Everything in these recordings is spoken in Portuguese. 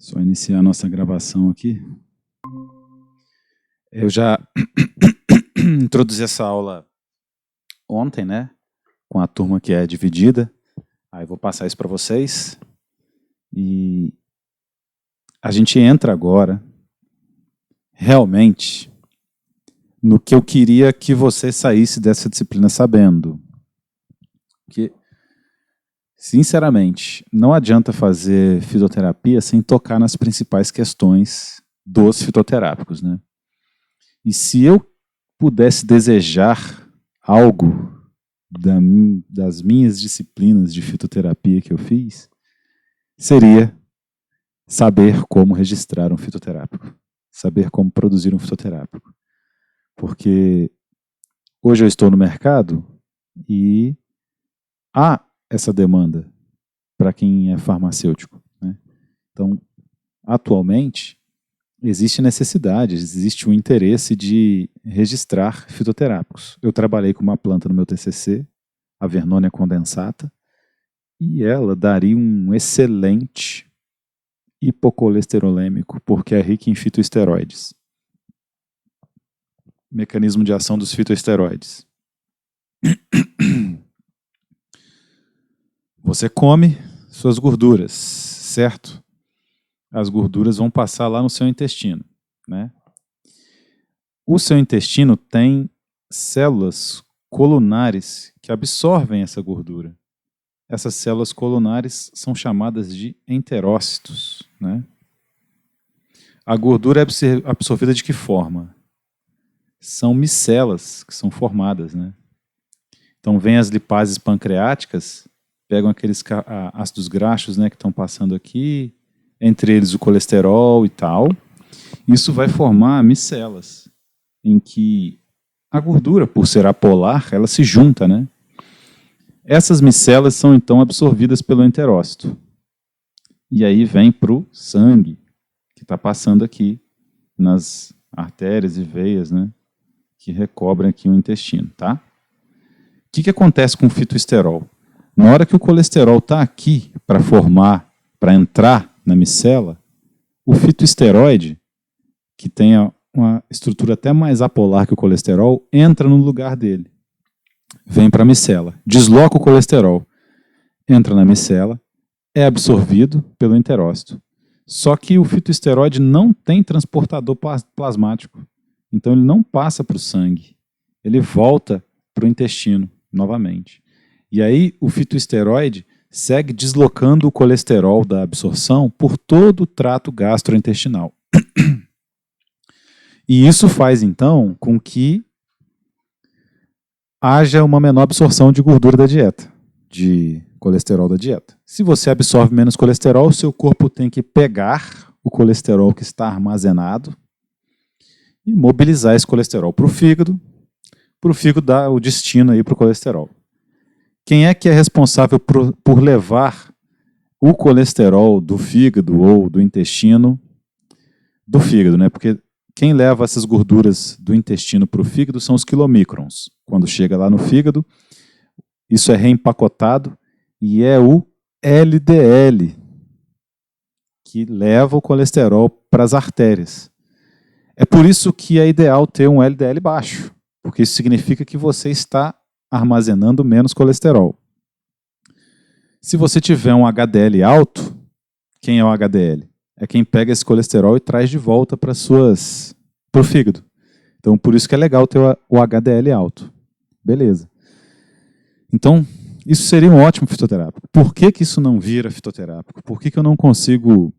Só iniciar a nossa gravação aqui. Eu já introduzi essa aula ontem, né? Com a turma que é dividida. Aí vou passar isso para vocês. E a gente entra agora, realmente, no que eu queria que você saísse dessa disciplina sabendo. Porque, sinceramente, não adianta fazer fitoterapia sem tocar nas principais questões dos fitoterápicos, né? E se eu pudesse desejar algo das minhas disciplinas de fitoterapia que eu fiz, seria saber como registrar um fitoterápico, saber como produzir um fitoterápico. Porque hoje eu estou no mercado e há essa demanda para quem é farmacêutico, né? Então, atualmente, existe necessidade, existe um interesse de registrar fitoterápicos. Eu trabalhei com uma planta no meu TCC, a Vernonia condensata, e ela daria um excelente hipocolesterolêmico, porque é rica em fitoesteroides. Mecanismo de ação dos fitoesteroides. Você come suas gorduras, certo? As gorduras vão passar lá no seu intestino, né? O seu intestino tem células colunares que absorvem essa gordura. Essas células colunares são chamadas de enterócitos, né? A gordura é absorvida de que forma? São micelas que são formadas, né? Então vem as lipases pancreáticas, pegam aqueles ácidos graxos, né, que estão passando aqui, entre eles o colesterol e tal. Isso vai formar micelas, em que a gordura, por ser apolar, ela se junta, né? Essas micelas são então absorvidas pelo enterócito. E aí vem para o sangue, que está passando aqui nas artérias e veias, né? Que recobrem aqui o intestino, tá? O que acontece com o fitoesterol? Na hora que o colesterol está aqui para formar, para entrar na micela, o fitoesteroide, que tem uma estrutura até mais apolar que o colesterol, entra no lugar dele. Vem para a micela, desloca o colesterol, entra na micela, é absorvido pelo enterócito. Só que o fitoesteroide não tem transportador plasmático, então ele não passa para o sangue, ele volta para o intestino novamente. E aí o fitoesteroide segue deslocando o colesterol da absorção por todo o trato gastrointestinal. E isso faz, então, com que haja uma menor absorção de gordura da dieta, de colesterol da dieta. Se você absorve menos colesterol, o seu corpo tem que pegar o colesterol que está armazenado e mobilizar esse colesterol para o fígado dar o destino aí para o colesterol. Quem é que é responsável por levar o colesterol do fígado ou do intestino? Do fígado, né? Porque quem leva essas gorduras do intestino para o fígado são os quilomicrons. Quando chega lá no fígado, isso é reempacotado e é o LDL que leva o colesterol para as artérias. É por isso que é ideal ter um LDL baixo, porque isso significa que você está armazenando menos colesterol. Se você tiver um HDL alto, quem é o HDL? É quem pega esse colesterol e traz de volta para o fígado. Então, por isso que é legal ter o HDL alto. Beleza. Então, isso seria um ótimo fitoterápico. Por que isso não vira fitoterápico? Por que eu não consigo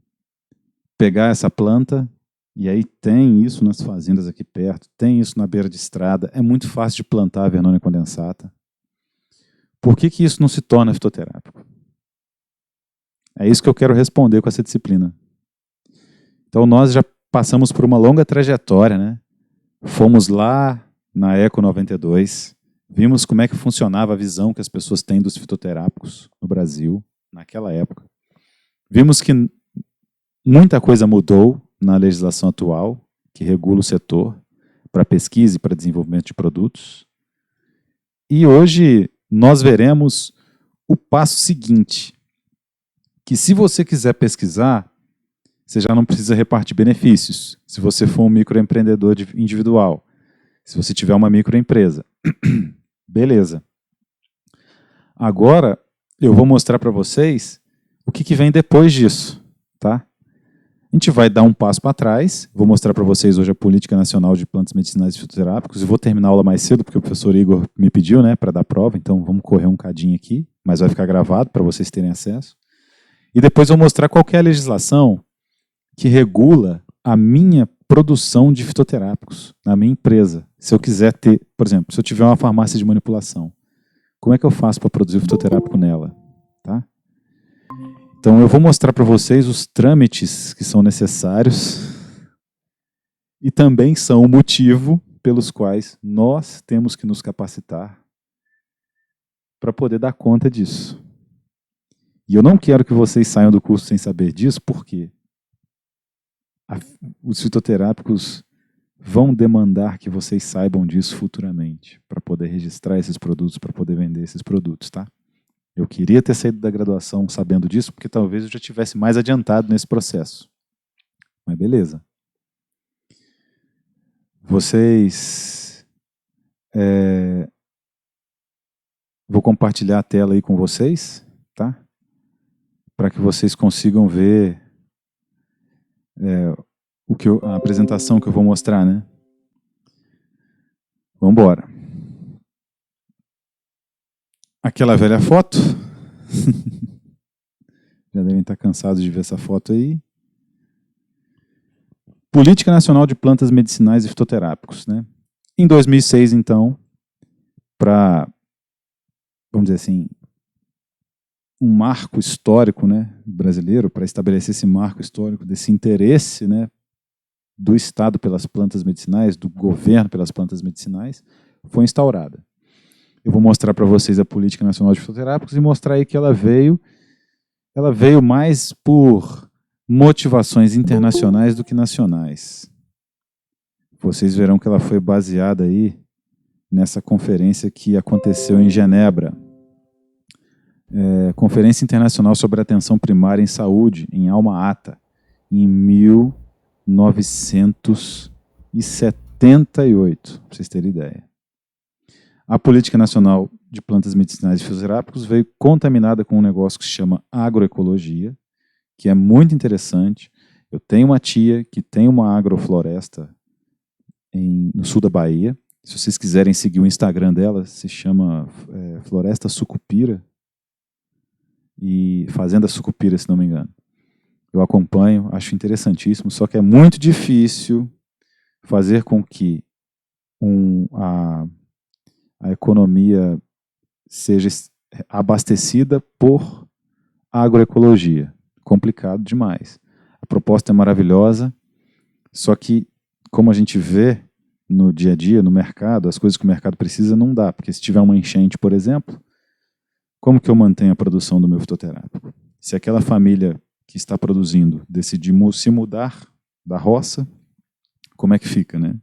pegar essa planta, e aí tem isso nas fazendas aqui perto, tem isso na beira de estrada, é muito fácil de plantar a Vernonia condensata. Por que isso não se torna fitoterápico? É isso que eu quero responder com essa disciplina. Então nós já passamos por uma longa trajetória, né? Fomos lá na Eco 92, vimos como é que funcionava a visão que as pessoas têm dos fitoterápicos no Brasil, naquela época. Vimos que muita coisa mudou na legislação atual, que regula o setor para pesquisa e para desenvolvimento de produtos. E hoje nós veremos o passo seguinte, que se você quiser pesquisar, você já não precisa repartir benefícios. Se você for um microempreendedor individual, se você tiver uma microempresa. Beleza. Agora, eu vou mostrar para vocês o que vem depois disso, tá? A gente vai dar um passo para trás. Vou mostrar para vocês hoje a Política Nacional de Plantas Medicinais e Fitoterápicos. Eu vou terminar a aula mais cedo, porque o professor Igor me pediu, né, para dar prova. Então, vamos correr um cadinho aqui, mas vai ficar gravado para vocês terem acesso. E depois eu vou mostrar qual que é a legislação que regula a minha produção de fitoterápicos na minha empresa. Se eu quiser ter, por exemplo, se eu tiver uma farmácia de manipulação, como é que eu faço para produzir fitoterápico nela? Tá? Então eu vou mostrar para vocês os trâmites que são necessários e também são o motivo pelos quais nós temos que nos capacitar para poder dar conta disso. E eu não quero que vocês saiam do curso sem saber disso, porque os fitoterápicos vão demandar que vocês saibam disso futuramente, para poder registrar esses produtos, para poder vender esses produtos, tá? Eu queria ter saído da graduação sabendo disso, porque talvez eu já tivesse mais adiantado nesse processo. Mas beleza. Vocês... Vou compartilhar a tela aí com vocês, tá? Para que vocês consigam ver a apresentação que eu vou mostrar, né? Vamos embora. Aquela velha foto. Já devem estar cansados de ver essa foto aí. Política Nacional de Plantas Medicinais e Fitoterápicos, né? Em 2006, então, para, vamos dizer assim, um marco histórico, né, brasileiro, para estabelecer esse marco histórico desse interesse, né, do Estado pelas plantas medicinais, do governo pelas plantas medicinais, foi instaurada. Eu vou mostrar para vocês a Política Nacional de Fitoterápicos e mostrar aí que ela veio mais por motivações internacionais do que nacionais. Vocês verão que ela foi baseada aí nessa conferência que aconteceu em Genebra. Conferência Internacional sobre Atenção Primária em Saúde, em Alma Ata, em 1978, para vocês terem ideia. A Política Nacional de Plantas Medicinais e Fitoterápicos veio contaminada com um negócio que se chama agroecologia, que é muito interessante. Eu tenho uma tia que tem uma agrofloresta no sul da Bahia. Se vocês quiserem seguir o Instagram dela, se chama Floresta Sucupira, e Fazenda Sucupira, se não me engano. Eu acompanho, acho interessantíssimo, só que é muito difícil fazer com que a economia seja abastecida por agroecologia. Complicado demais. A proposta é maravilhosa, só que, como a gente vê no dia a dia, no mercado, as coisas que o mercado precisa não dá, porque se tiver uma enchente, por exemplo, como que eu mantenho a produção do meu fitoterápico? Se aquela família que está produzindo decidir se mudar da roça, como é que fica, né?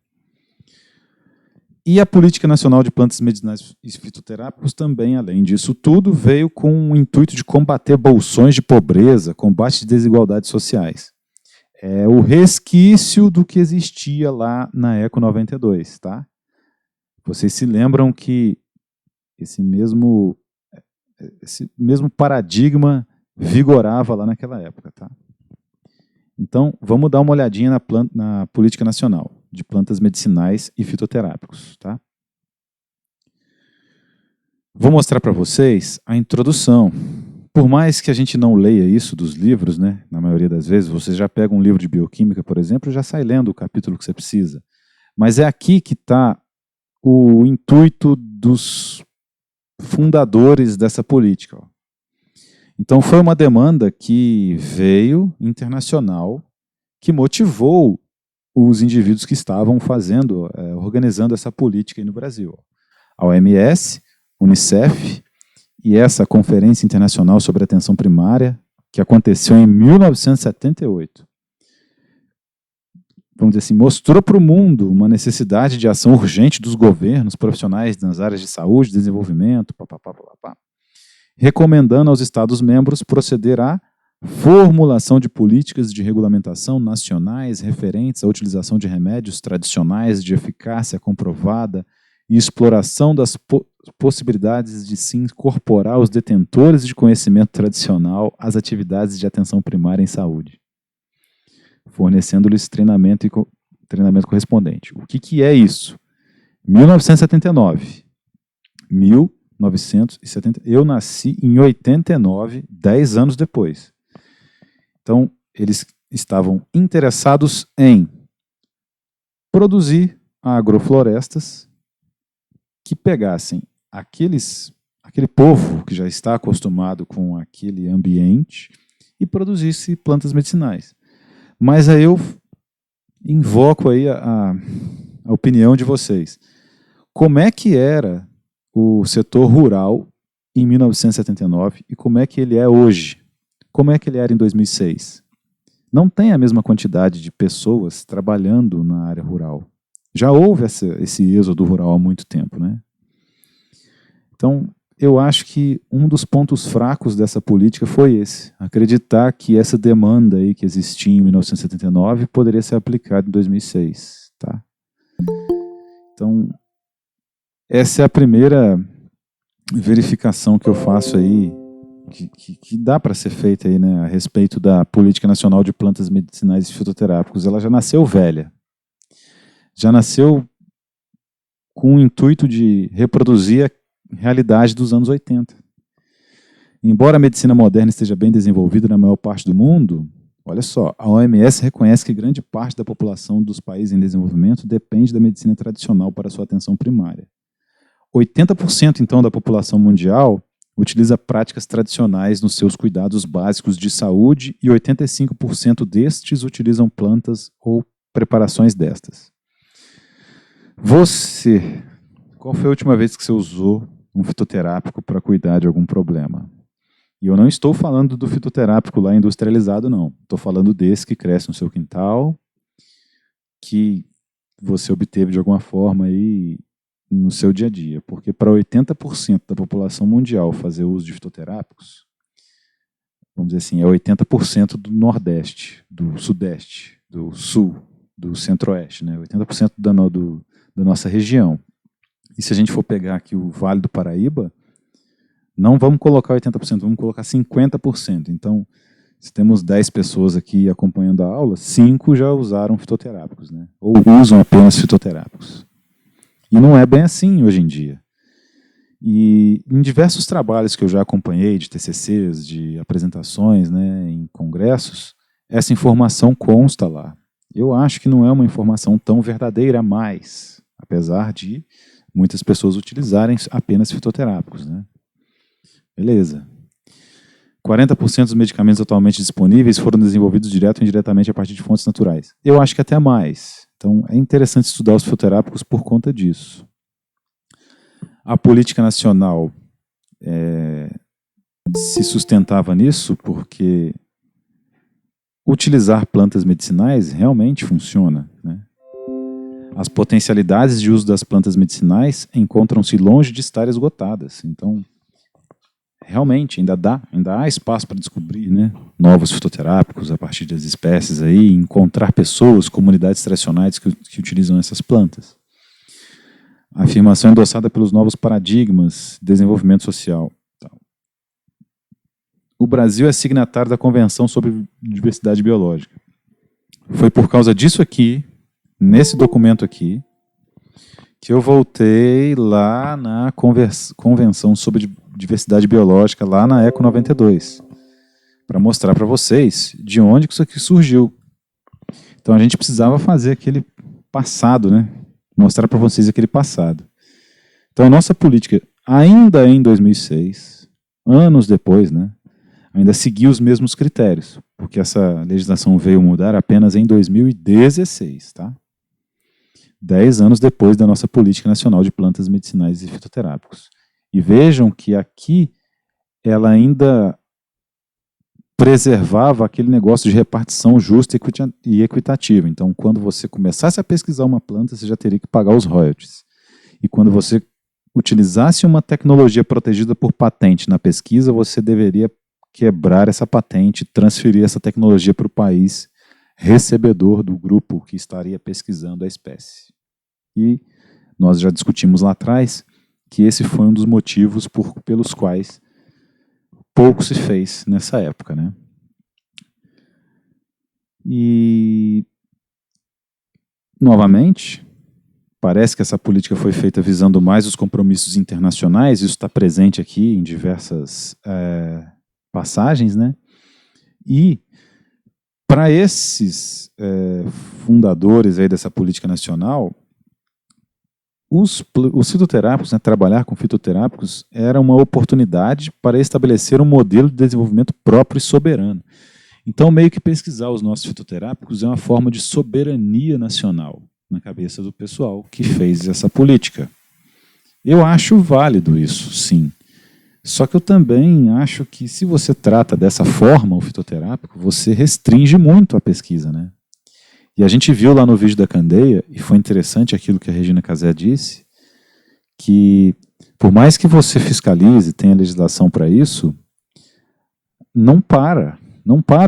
E a Política Nacional de Plantas Medicinais e Fitoterápicos também, além disso tudo, veio com o intuito de combater bolsões de pobreza, combate de desigualdades sociais. É o resquício do que existia lá na Eco 92, tá? Vocês se lembram que esse mesmo paradigma vigorava lá naquela época, tá? Então, vamos dar uma olhadinha na Política Nacional de Plantas Medicinais e Fitoterápicos, tá? Vou mostrar para vocês a introdução. Por mais que a gente não leia isso dos livros, né, na maioria das vezes, você já pega um livro de bioquímica, por exemplo, e já sai lendo o capítulo que você precisa. Mas é aqui que está o intuito dos fundadores dessa política. Ó. Então foi uma demanda que veio internacional, que motivou os indivíduos que estavam organizando essa política aí no Brasil. A OMS, Unicef e essa Conferência Internacional sobre Atenção Primária, que aconteceu em 1978. Vamos dizer assim, mostrou para o mundo uma necessidade de ação urgente dos governos profissionais nas áreas de saúde, desenvolvimento, recomendando aos Estados-membros proceder à formulação de políticas de regulamentação nacionais referentes à utilização de remédios tradicionais de eficácia comprovada e exploração das possibilidades de se incorporar os detentores de conhecimento tradicional às atividades de atenção primária em saúde, fornecendo-lhes treinamento correspondente. O que é isso? 1979. Eu nasci em 89, 10 anos depois. Então, eles estavam interessados em produzir agroflorestas que pegassem aquele povo que já está acostumado com aquele ambiente e produzisse plantas medicinais. Mas aí eu invoco aí a opinião de vocês. Como é que era o setor rural em 1979 e como é que ele é hoje? Como é que ele era em 2006? Não tem a mesma quantidade de pessoas trabalhando na área rural. Já houve esse êxodo rural há muito tempo, né? Então, eu acho que um dos pontos fracos dessa política foi esse, acreditar que essa demanda aí que existia em 1979 poderia ser aplicada em 2006, tá? Então, essa é a primeira verificação que eu faço aí, que dá para ser feita aí, né, a respeito da Política Nacional de Plantas Medicinais e Fitoterápicos. Ela já nasceu velha. Já nasceu com o intuito de reproduzir a realidade dos anos 80. Embora a medicina moderna esteja bem desenvolvida na maior parte do mundo, olha só, a OMS reconhece que grande parte da população dos países em desenvolvimento depende da medicina tradicional para sua atenção primária. 80% então da população mundial utiliza práticas tradicionais nos seus cuidados básicos de saúde e 85% destes utilizam plantas ou preparações destas. Você, qual foi a última vez que você usou um fitoterápico para cuidar de algum problema? E eu não estou falando do fitoterápico lá industrializado, não. Estou falando desse que cresce no seu quintal, que você obteve de alguma forma aí no seu dia a dia. Porque para 80% da população mundial fazer uso de fitoterápicos, vamos dizer assim, é 80% do Nordeste, do Sudeste, do Sul, do Centro-Oeste, né? 80% da nossa região. E se a gente for pegar aqui o Vale do Paraíba, não vamos colocar 80%, vamos colocar 50%. Então, se temos 10 pessoas aqui acompanhando a aula, 5 já usaram fitoterápicos, né? Ou usam apenas fitoterápicos. E não é bem assim hoje em dia. E em diversos trabalhos que eu já acompanhei, de TCCs, de apresentações, né, em congressos, essa informação consta lá. Eu acho que não é uma informação tão verdadeira mais, apesar de muitas pessoas utilizarem apenas fitoterápicos, né? Beleza. 40% dos medicamentos atualmente disponíveis foram desenvolvidos direto ou indiretamente a partir de fontes naturais. Eu acho que até mais. Então, é interessante estudar os fitoterápicos por conta disso. A política nacional se sustentava nisso porque utilizar plantas medicinais realmente funciona, né? As potencialidades de uso das plantas medicinais encontram-se longe de estar esgotadas. Então, realmente, ainda há espaço para descobrir, né, novos fitoterápicos a partir das espécies, aí, encontrar pessoas, comunidades tradicionais que utilizam essas plantas. A afirmação endossada pelos novos paradigmas de desenvolvimento social. O Brasil é signatário da Convenção sobre Diversidade Biológica. Foi por causa disso aqui, nesse documento aqui, que eu voltei lá na Convenção sobre Diversidade Biológica, lá na ECO 92, para mostrar para vocês de onde que isso aqui surgiu. Então a gente precisava fazer aquele passado, né? Mostrar para vocês aquele passado. Então a nossa política, ainda em 2006, anos depois, né, ainda seguiu os mesmos critérios, porque essa legislação veio mudar apenas em 2016, tá? 10 anos depois da nossa Política Nacional de Plantas Medicinais e Fitoterápicos. E vejam que aqui ela ainda preservava aquele negócio de repartição justa e equitativa. Então, quando você começasse a pesquisar uma planta, você já teria que pagar os royalties. E quando você utilizasse uma tecnologia protegida por patente na pesquisa, você deveria quebrar essa patente, transferir essa tecnologia para o país recebedor do grupo que estaria pesquisando a espécie. E nós já discutimos lá atrás que esse foi um dos motivos pelos quais pouco se fez nessa época, né? E, novamente, parece que essa política foi feita visando mais os compromissos internacionais, isso está presente aqui em diversas passagens, né? E para esses fundadores aí dessa política nacional, os fitoterápicos, né, trabalhar com fitoterápicos era uma oportunidade para estabelecer um modelo de desenvolvimento próprio e soberano. Então, meio que pesquisar os nossos fitoterápicos é uma forma de soberania nacional na cabeça do pessoal que fez essa política. Eu acho válido isso, sim. Só que eu também acho que se você trata dessa forma o fitoterápico, você restringe muito a pesquisa, né? E a gente viu lá no vídeo da candeia, e foi interessante aquilo que a Regina Casé disse, que por mais que você fiscalize, tenha legislação para isso, não para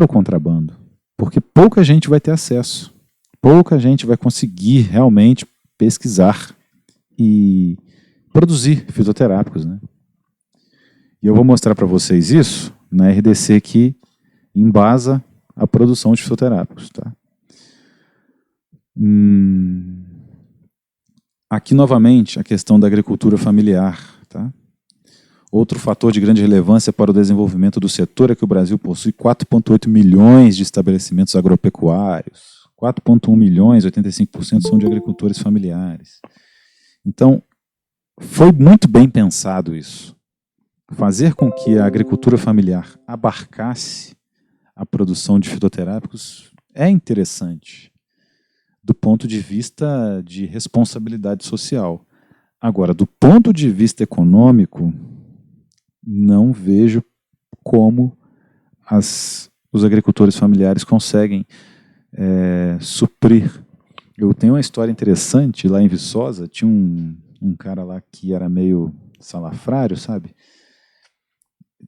o contrabando, porque pouca gente vai ter acesso, pouca gente vai conseguir realmente pesquisar e produzir fitoterápicos, né? E eu vou mostrar para vocês isso na RDC que embasa a produção de fitoterápicos, tá? Aqui novamente a questão da agricultura familiar, tá? Outro fator de grande relevância para o desenvolvimento do setor é que o Brasil possui 4,8 milhões de estabelecimentos agropecuários, 4,1 milhões, 85% são de agricultores familiares. Então, foi muito bem pensado isso. Fazer com que a agricultura familiar abarcasse a produção de fitoterápicos é interessante do ponto de vista de responsabilidade social. Agora, do ponto de vista econômico, não vejo como os agricultores familiares conseguem suprir. Eu tenho uma história interessante, lá em Viçosa, tinha um cara lá que era meio salafrário, sabe?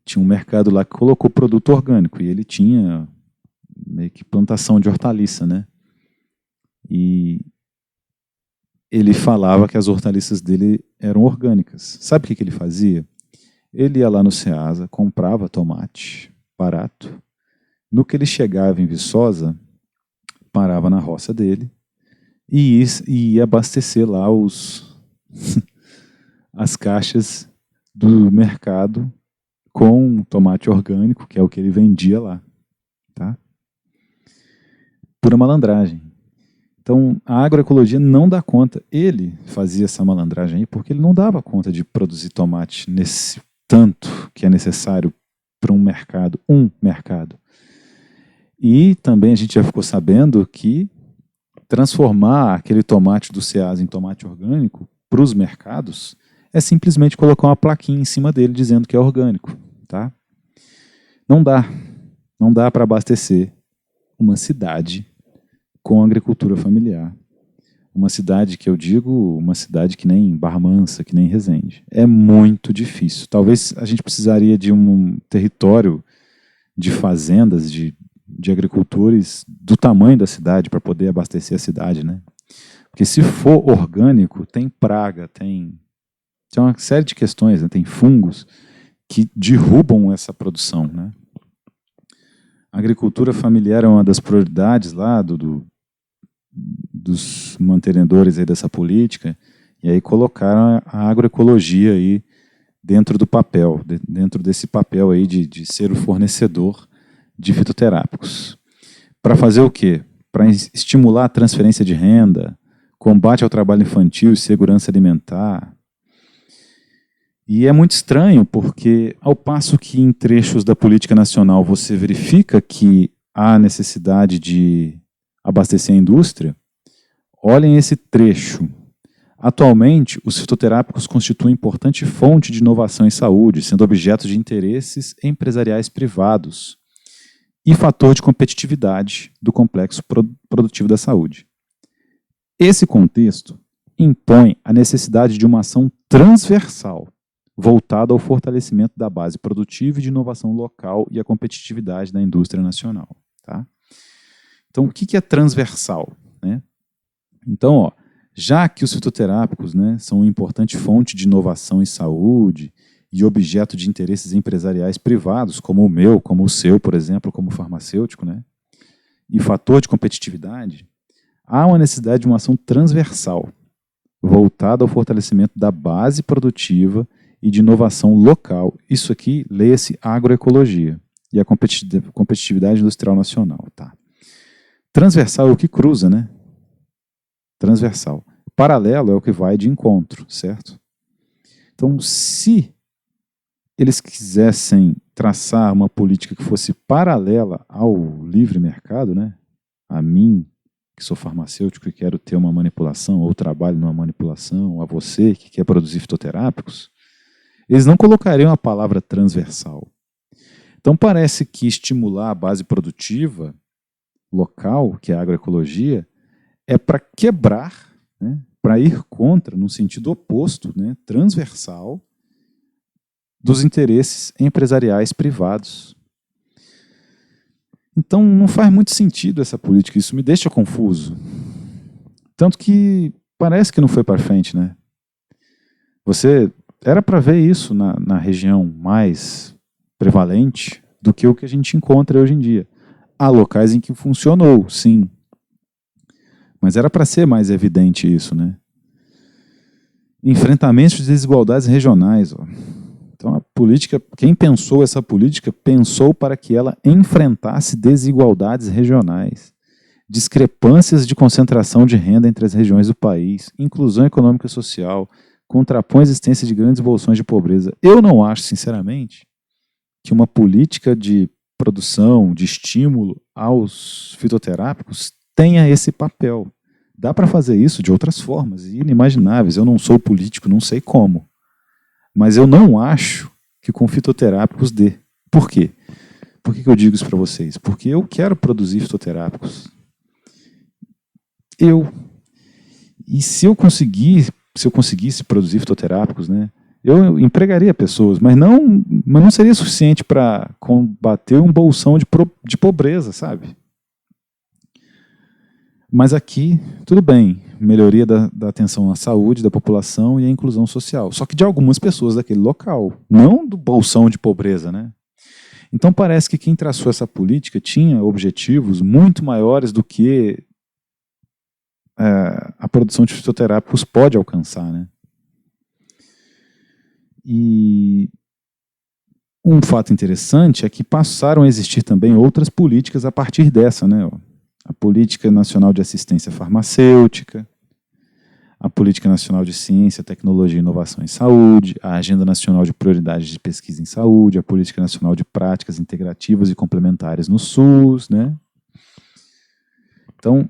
Tinha um mercado lá que colocou produto orgânico, e ele tinha meio que plantação de hortaliça, né? E ele falava que as hortaliças dele eram orgânicas. Sabe o que ele fazia? Ele ia lá no Ceasa, comprava tomate barato. No que ele chegava em Viçosa, parava na roça dele e ia abastecer lá as caixas do mercado com tomate orgânico, que é o que ele vendia lá, tá? Pura malandragem. Então, a agroecologia não dá conta. Ele fazia essa malandragem aí porque ele não dava conta de produzir tomate nesse tanto que é necessário para um mercado. E também a gente já ficou sabendo que transformar aquele tomate do Ceasa em tomate orgânico para os mercados é simplesmente colocar uma plaquinha em cima dele dizendo que é orgânico, tá? Não dá para abastecer uma cidade com agricultura familiar. Uma cidade que eu digo, uma cidade que nem Barra Mansa, que nem Resende. É muito difícil. Talvez a gente precisaria de um território de fazendas, de agricultores do tamanho da cidade para poder abastecer a cidade, né? Porque se for orgânico, tem praga, tem uma série de questões, né? Tem fungos que derrubam essa produção, né? A agricultura familiar é uma das prioridades lá dos mantenedores aí dessa política, e aí colocaram a agroecologia aí dentro do papel, dentro desse papel aí de ser o fornecedor de fitoterápicos. Para fazer o quê? Para estimular a transferência de renda, combate ao trabalho infantil e segurança alimentar. E é muito estranho, porque ao passo que em trechos da política nacional você verifica que há necessidade de abastecer a indústria, olhem esse trecho. Atualmente, os fitoterápicos constituem importante fonte de inovação em saúde, sendo objeto de interesses empresariais privados e fator de competitividade do complexo produtivo da saúde. Esse contexto impõe a necessidade de uma ação transversal voltado ao fortalecimento da base produtiva e de inovação local e a competitividade da indústria nacional. Tá? Então, o que é transversal? Né? Então, ó, já que os fitoterápicos, né, são uma importante fonte de inovação em saúde e objeto de interesses empresariais privados, como o meu, como o seu, por exemplo, como farmacêutico, né, e fator de competitividade, há uma necessidade de uma ação transversal, voltada ao fortalecimento da base produtiva e de inovação local. Isso aqui, leia-se agroecologia e a competitividade industrial nacional. Tá? Transversal é o que cruza, né? Transversal. Paralelo é o que vai de encontro, certo? Então, se eles quisessem traçar uma política que fosse paralela ao livre mercado, né? A mim, que sou farmacêutico e quero ter uma manipulação, ou trabalho numa manipulação, a você que quer produzir fitoterápicos, eles não colocariam a palavra transversal. Então parece que estimular a base produtiva local, que é a agroecologia, é para quebrar, né, para ir contra, no sentido oposto, né, transversal, dos interesses empresariais privados. Então não faz muito sentido essa política, isso me deixa confuso. Tanto que parece que não foi para frente, né? Você era para ver isso na região mais prevalente do que o que a gente encontra hoje em dia. Há locais em que funcionou, sim. Mas era para ser mais evidente isso, né? Enfrentamentos de desigualdades regionais. Ó. Então a política, quem pensou essa política, pensou para que ela enfrentasse desigualdades regionais, discrepâncias de concentração de renda entre as regiões do país, inclusão econômica e social, contrapõe a existência de grandes bolsões de pobreza. Eu não acho, sinceramente, que uma política de produção, de estímulo aos fitoterápicos tenha esse papel. Dá para fazer isso de outras formas, inimagináveis. Eu não sou político, não sei como. Mas eu não acho que com fitoterápicos dê. Por quê? Por que eu digo isso para vocês? Porque eu quero produzir fitoterápicos. E se eu conseguisse produzir fitoterápicos, né, eu empregaria pessoas, mas não seria suficiente para combater um bolsão de pobreza, sabe? Mas aqui, tudo bem, melhoria da atenção à saúde da população e à inclusão social. Só que de algumas pessoas daquele local, não do bolsão de pobreza, né? Então parece que quem traçou essa política tinha objetivos muito maiores do que a produção de fitoterápicos pode alcançar, né? E um fato interessante é que passaram a existir também outras políticas a partir dessa, né? A Política Nacional de Assistência Farmacêutica, a Política Nacional de Ciência, Tecnologia e Inovação em Saúde, a Agenda Nacional de Prioridades de Pesquisa em Saúde, a Política Nacional de Práticas Integrativas e Complementares no SUS, né? Então,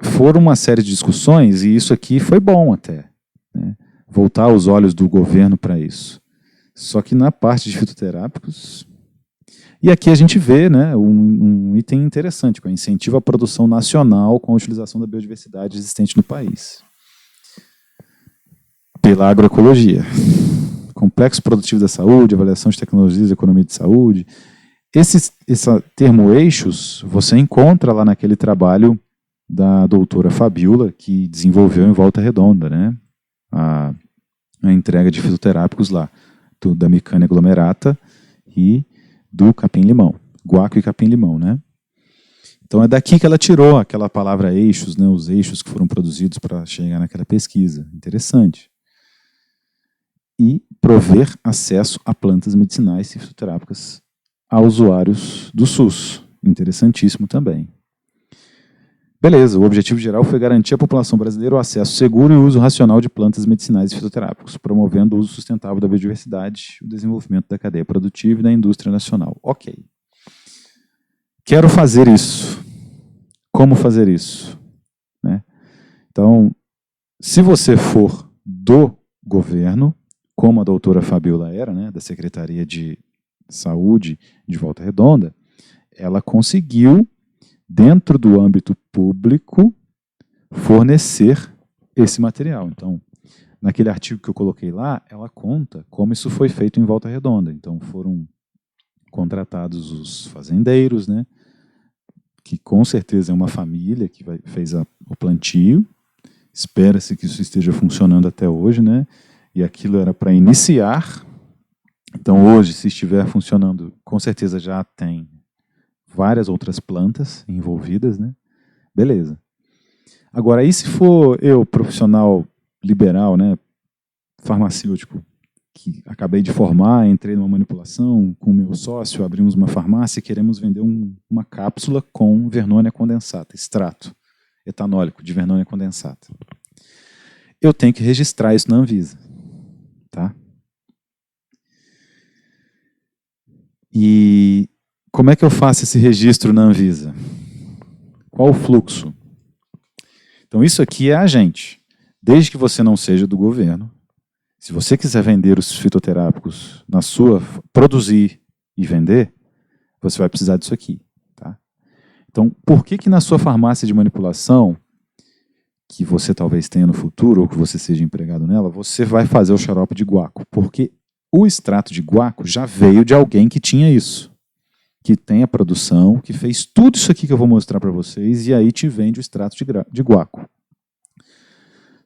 foram uma série de discussões e isso aqui foi bom até, né? Voltar os olhos do governo para isso. Só que na parte de fitoterápicos... E aqui a gente vê, né, um item interessante, com incentivo à produção nacional com a utilização da biodiversidade existente no país. Pela agroecologia. Complexo produtivo da saúde, avaliação de tecnologias e economia de saúde. Esse termo eixos você encontra lá naquele trabalho da doutora Fabiola, que desenvolveu em Volta Redonda, né, a entrega de fitoterápicos lá, da Micânia aglomerata e do capim-limão, guaco e capim-limão, né? Então é daqui que ela tirou aquela palavra eixos, né, os eixos que foram produzidos para chegar naquela pesquisa. Interessante. E prover acesso a plantas medicinais e fitoterápicas a usuários do SUS. Interessantíssimo também. Beleza, o objetivo geral foi garantir à população brasileira o acesso seguro e o uso racional de plantas medicinais e fitoterápicos, promovendo o uso sustentável da biodiversidade, o desenvolvimento da cadeia produtiva e da indústria nacional. Ok. Quero fazer isso. Como fazer isso? Né? Então, se você for do governo, como a doutora Fabiola era, né, da Secretaria de Saúde de Volta Redonda, ela conseguiu, dentro do âmbito público, fornecer esse material. Então, naquele artigo que eu coloquei lá, ela conta como isso foi feito em Volta Redonda. Então foram contratados os fazendeiros, né, que com certeza é uma família que fez o plantio. Espera-se que isso esteja funcionando até hoje, né? E aquilo era para iniciar. Então hoje, se estiver funcionando, com certeza já tem várias outras plantas envolvidas, né? Beleza. Agora, e se for eu, profissional liberal, né, farmacêutico, que acabei de formar, entrei numa manipulação com o meu sócio, abrimos uma farmácia e queremos vender uma cápsula com vernônia condensata, extrato etanólico de vernônia condensata. Eu tenho que registrar isso na Anvisa, tá? E como é que eu faço esse registro na Anvisa? Qual o fluxo? Então isso aqui é a gente. Desde que você não seja do governo, se você quiser vender os fitoterápicos na sua, produzir e vender, você vai precisar disso aqui, tá? Então, por que na sua farmácia de manipulação, que você talvez tenha no futuro, ou que você seja empregado nela, você vai fazer o xarope de guaco? Porque o extrato de guaco já veio de alguém que tinha isso, que tem a produção, que fez tudo isso aqui que eu vou mostrar para vocês, e aí te vende o extrato de guaco.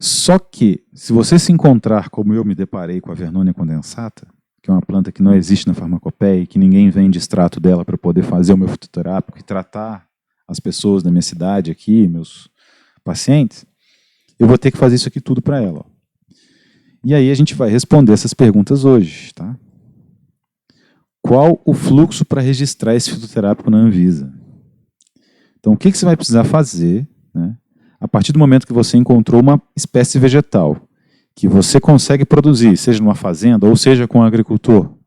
Só que, se você se encontrar, como eu me deparei com a vernônia condensata, que é uma planta que não existe na farmacopeia, e que ninguém vende extrato dela para poder fazer o meu fitoterápico e tratar as pessoas da minha cidade aqui, meus pacientes, eu vou ter que fazer isso aqui tudo para ela. E aí a gente vai responder essas perguntas hoje, tá? Qual o fluxo para registrar esse fitoterápico na Anvisa? Então, o que você vai precisar fazer, né, a partir do momento que você encontrou uma espécie vegetal que você consegue produzir, seja numa fazenda ou seja com um agricultor,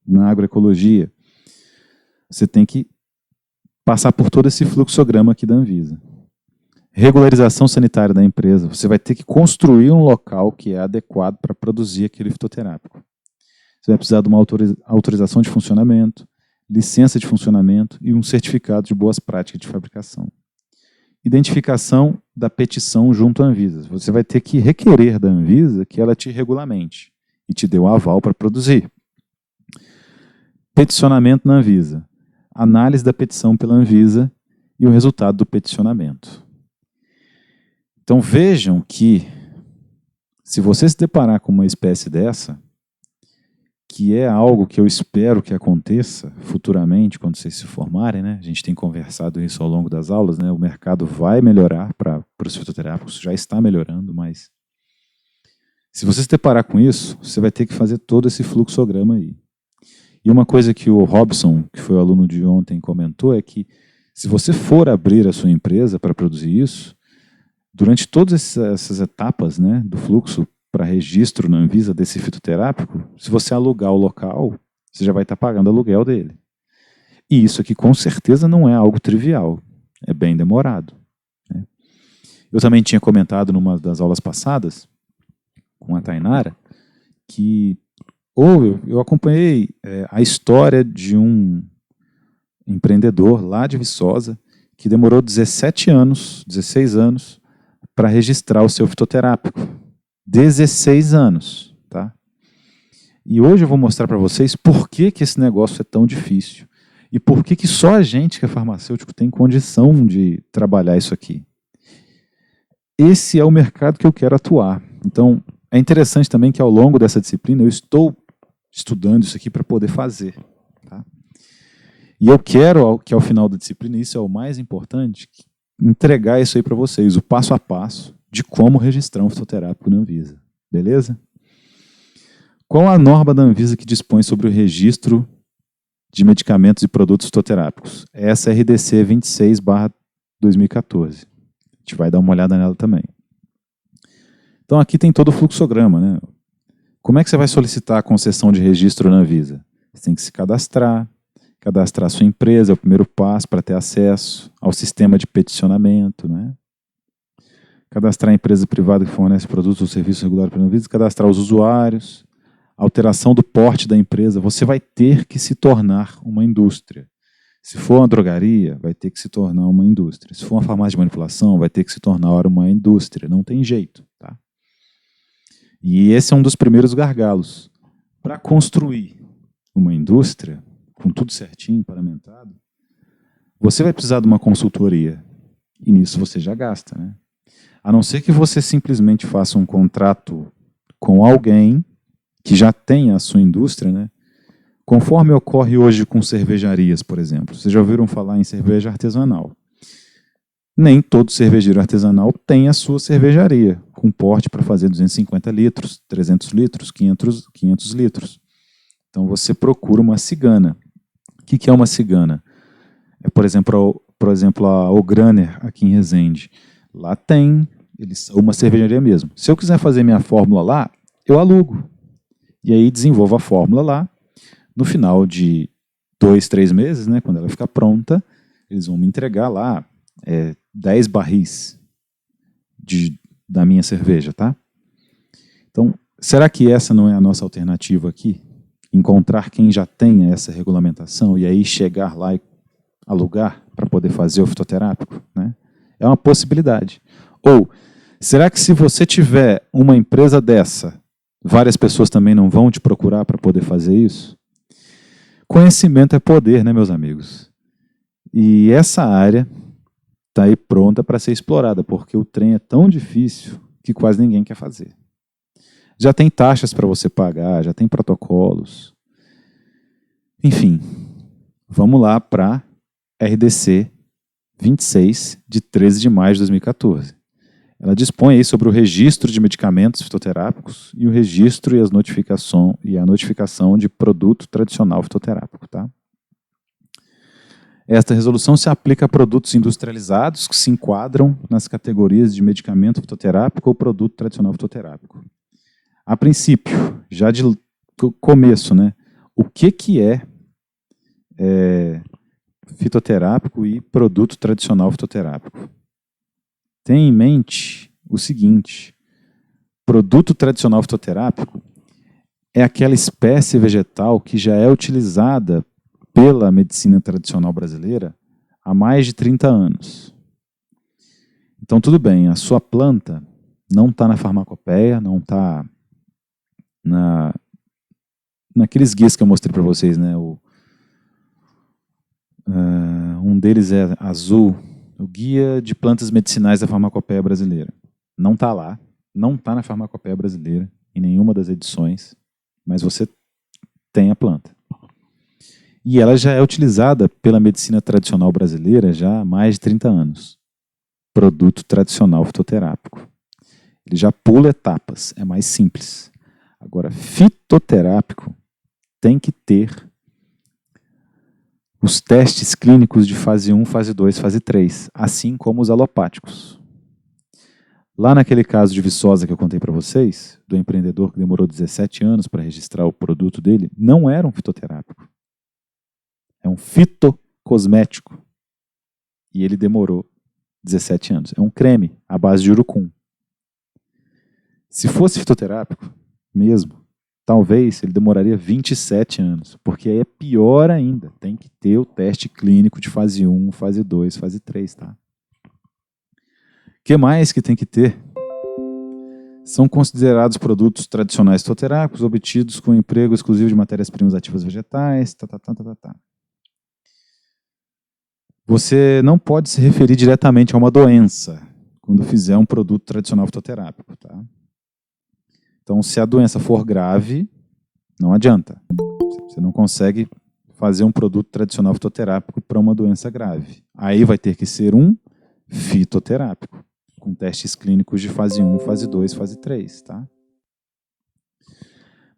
na agroecologia, você tem que passar por todo esse fluxograma aqui da Anvisa. Regularização sanitária da empresa, você vai ter que construir um local que é adequado para produzir aquele fitoterápico. Você vai precisar de uma autorização de funcionamento, licença de funcionamento e um certificado de boas práticas de fabricação. Identificação da petição junto à Anvisa. Você vai ter que requerer da Anvisa que ela te regulamente e te dê o aval para produzir. Peticionamento na Anvisa. Análise da petição pela Anvisa e o resultado do peticionamento. Então vejam que, se você se deparar com uma espécie dessa, que é algo que eu espero que aconteça futuramente, quando vocês se formarem, né? A gente tem conversado isso ao longo das aulas, né? O mercado vai melhorar para os fitoterápicos, já está melhorando, mas se você se deparar com isso, você vai ter que fazer todo esse fluxograma aí. E uma coisa que o Robson, que foi o aluno de ontem, comentou é que se você for abrir a sua empresa para produzir isso, durante todas essas etapas, né, do fluxo para registro na Anvisa desse fitoterápico, se você alugar o local, você já vai estar pagando aluguel dele. E isso aqui com certeza não é algo trivial, é bem demorado, né? Eu também tinha comentado numa das aulas passadas, com a Tainara, que eu acompanhei a história de um empreendedor lá de Viçosa, que demorou 16 anos, para registrar o seu fitoterápico. 16 anos, tá? E hoje eu vou mostrar para vocês por que esse negócio é tão difícil e por que só a gente que é farmacêutico tem condição de trabalhar isso aqui. Esse é o mercado que eu quero atuar. Então, é interessante também que ao longo dessa disciplina eu estou estudando isso aqui para poder fazer, tá? E eu quero que ao final da disciplina, isso é o mais importante, entregar isso aí para vocês, o passo a passo de como registrar um fitoterápico na Anvisa. Beleza? Qual a norma da Anvisa que dispõe sobre o registro de medicamentos e produtos fitoterápicos? É essa RDC 26/2014. A gente vai dar uma olhada nela também. Então aqui tem todo o fluxograma, né? Como é que você vai solicitar a concessão de registro na Anvisa? Você tem que se cadastrar a sua empresa, é o primeiro passo para ter acesso ao sistema de peticionamento, né? Cadastrar a empresa privada que fornece produtos ou serviços regulados pela Anvisa, cadastrar os usuários, alteração do porte da empresa. Você vai ter que se tornar uma indústria. Se for uma drogaria, vai ter que se tornar uma indústria. Se for uma farmácia de manipulação, vai ter que se tornar uma indústria. Não tem jeito, tá? E esse é um dos primeiros gargalos. Para construir uma indústria, com tudo certinho, paramentado, você vai precisar de uma consultoria. E nisso você já gasta, né? A não ser que você simplesmente faça um contrato com alguém que já tenha a sua indústria, né? Conforme ocorre hoje com cervejarias, por exemplo. Vocês já ouviram falar em cerveja artesanal. Nem todo cervejeiro artesanal tem a sua cervejaria, com porte para fazer 250 litros, 300 litros, 500 litros. Então você procura uma cigana. O que é uma cigana? É, por exemplo, a Ograner, aqui em Resende. Lá tem uma cervejaria mesmo. Se eu quiser fazer minha fórmula lá, eu alugo. E aí desenvolvo a fórmula lá. No final de 2, 3 meses, né, quando ela ficar pronta, eles vão me entregar lá 10 barris da minha cerveja, tá? Então, será que essa não é a nossa alternativa aqui? Encontrar quem já tenha essa regulamentação e aí chegar lá e alugar para poder fazer o fitoterápico, né? É uma possibilidade. Ou, será que se você tiver uma empresa dessa, várias pessoas também não vão te procurar para poder fazer isso? Conhecimento é poder, né, meus amigos? E essa área está aí pronta para ser explorada, porque o trem é tão difícil que quase ninguém quer fazer. Já tem taxas para você pagar, já tem protocolos. Enfim, vamos lá para RDC 26, de 13 de maio de 2014. Ela dispõe aí sobre o registro de medicamentos fitoterápicos e o registro e a notificação de produto tradicional fitoterápico. Tá? Esta resolução se aplica a produtos industrializados que se enquadram nas categorias de medicamento fitoterápico ou produto tradicional fitoterápico. A princípio, já de começo, né, o que é fitoterápico e produto tradicional fitoterápico? Tenha em mente o seguinte: produto tradicional fitoterápico é aquela espécie vegetal que já é utilizada pela medicina tradicional brasileira há mais de 30 anos. Então, tudo bem, a sua planta não está na farmacopeia, não está naqueles guias que eu mostrei para vocês, né? Um deles é azul, o Guia de Plantas Medicinais da Farmacopeia Brasileira. Não está lá, não está na Farmacopeia Brasileira, em nenhuma das edições, mas você tem a planta. E ela já é utilizada pela medicina tradicional brasileira já há mais de 30 anos. Produto tradicional fitoterápico. Ele já pula etapas, é mais simples. Agora, fitoterápico tem que ter os testes clínicos de fase 1, fase 2, fase 3, assim como os alopáticos. Lá naquele caso de Viçosa que eu contei para vocês, do empreendedor que demorou 17 anos para registrar o produto dele, não era um fitoterápico. É um fitocosmético. E ele demorou 17 anos. É um creme à base de urucum. Se fosse fitoterápico, mesmo, talvez ele demoraria 27 anos, porque aí é pior ainda. Tem que ter o teste clínico de fase 1, fase 2, fase 3, tá? O que mais que tem que ter? São considerados produtos tradicionais fitoterápicos obtidos com emprego exclusivo de matérias-primas ativas vegetais, Você não pode se referir diretamente a uma doença quando fizer um produto tradicional fitoterápico, tá? Então, se a doença for grave, não adianta. Você não consegue fazer um produto tradicional fitoterápico para uma doença grave. Aí vai ter que ser um fitoterápico, com testes clínicos de fase 1, fase 2, fase 3, tá?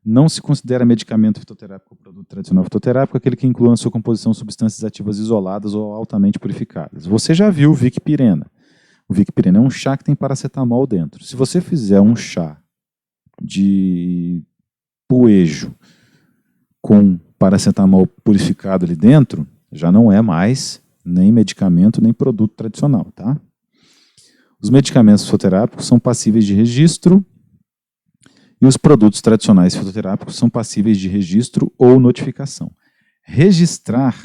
Não se considera medicamento fitoterápico ou produto tradicional fitoterápico aquele que inclua na sua composição substâncias ativas isoladas ou altamente purificadas. Você já viu o Vicpirena. O Vicpirena é um chá que tem paracetamol dentro. Se você fizer um chá de poejo com paracetamol purificado ali dentro, já não é mais nem medicamento, nem produto tradicional, tá? Os medicamentos fitoterápicos são passíveis de registro e os produtos tradicionais fitoterápicos são passíveis de registro ou notificação. Registrar